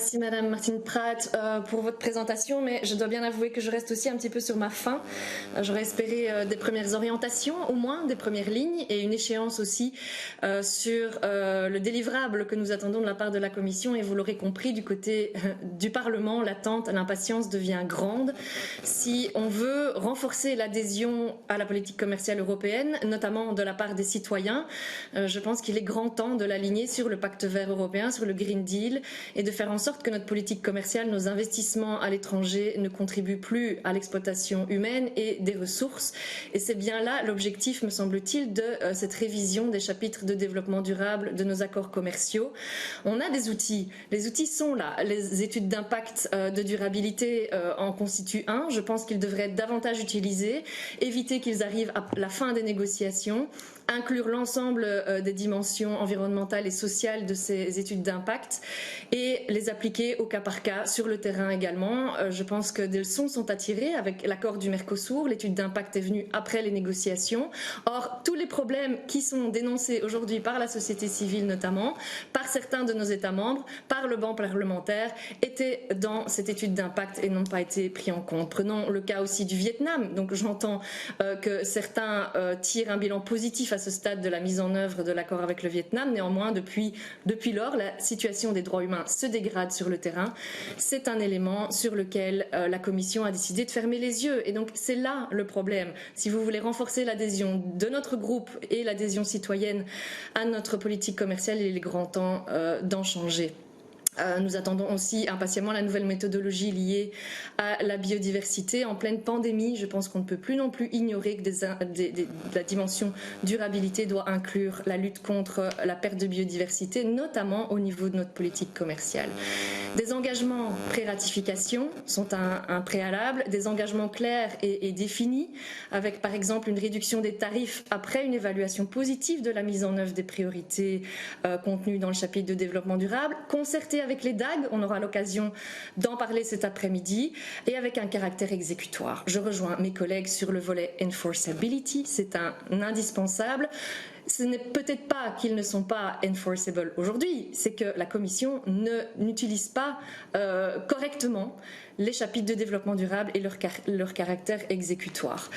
Merci Madame Martine Pratt pour votre présentation, mais je dois bien avouer que je reste aussi un petit peu sur ma faim. J'aurais espéré des premières orientations, au moins des premières lignes, et une échéance aussi sur le délivrable que nous attendons de la part de la Commission. Et vous l'aurez compris, du côté du Parlement, l'attente, l'impatience devient grande. Si on veut renforcer l'adhésion à la politique commerciale européenne, notamment de la part des citoyens, je pense qu'il est grand temps de l'aligner sur le pacte vert européen, sur le Green Deal, et de faire en sorte que notre politique commerciale, nos investissements à l'étranger ne contribuent plus à l'exploitation humaine et des ressources. Et c'est bien là l'objectif, me semble-t-il, de cette révision des chapitres de développement durable de nos accords commerciaux. On a des outils, les outils sont là. Les études d'impact de durabilité en constituent un. Je pense qu'ils devraient être davantage utilisés, éviter qu'ils arrivent à la fin des négociations, inclure l'ensemble des dimensions environnementales et sociales de ces études d'impact et les appliquer au cas par cas sur le terrain également. Je pense que des leçons sont à tirer avec l'accord du Mercosur. L'étude d'impact est venue après les négociations. Or, tous les problèmes qui sont dénoncés aujourd'hui par la société civile notamment, par certains de nos États membres, par le banc parlementaire, étaient dans cette étude d'impact et n'ont pas été pris en compte. Prenons le cas aussi du Vietnam. Donc j'entends que certains tirent un bilan positif à ce stade de la mise en œuvre de l'accord avec le Vietnam. Néanmoins, depuis lors, la situation des droits humains se dégrade sur le terrain. C'est un élément sur lequel la Commission a décidé de fermer les yeux. Et donc, c'est là le problème. Si vous voulez renforcer l'adhésion de notre groupe et l'adhésion citoyenne à notre politique commerciale, il est grand temps d'en changer. Nous attendons aussi impatiemment la nouvelle méthodologie liée à la biodiversité. En pleine pandémie, je pense qu'on ne peut plus non plus ignorer que la dimension durabilité doit inclure la lutte contre la perte de biodiversité, notamment au niveau de notre politique commerciale. Des engagements pré-ratification sont un préalable, des engagements clairs et définis, avec par exemple une réduction des tarifs après une évaluation positive de la mise en œuvre des priorités contenues dans le chapitre de développement durable, concerté avec les DAG, on aura l'occasion d'en parler cet après-midi, et avec un caractère exécutoire. Je rejoins mes collègues sur le volet enforceability, c'est un indispensable. Ce n'est peut-être pas qu'ils ne sont pas enforceable aujourd'hui, c'est que la Commission n'utilise pas correctement les chapitres de développement durable et leur caractère exécutoire.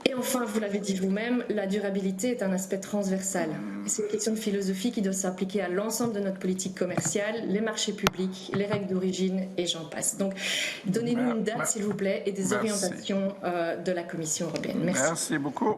Et enfin, vous l'avez dit vous-même, la durabilité est un aspect transversal. C'est une question de philosophie qui doit s'appliquer à l'ensemble de notre politique commerciale, les marchés publics, les règles d'origine et j'en passe. Donc, donnez-nous une date, s'il vous plaît, et des orientations de la Commission européenne. Merci. Merci beaucoup.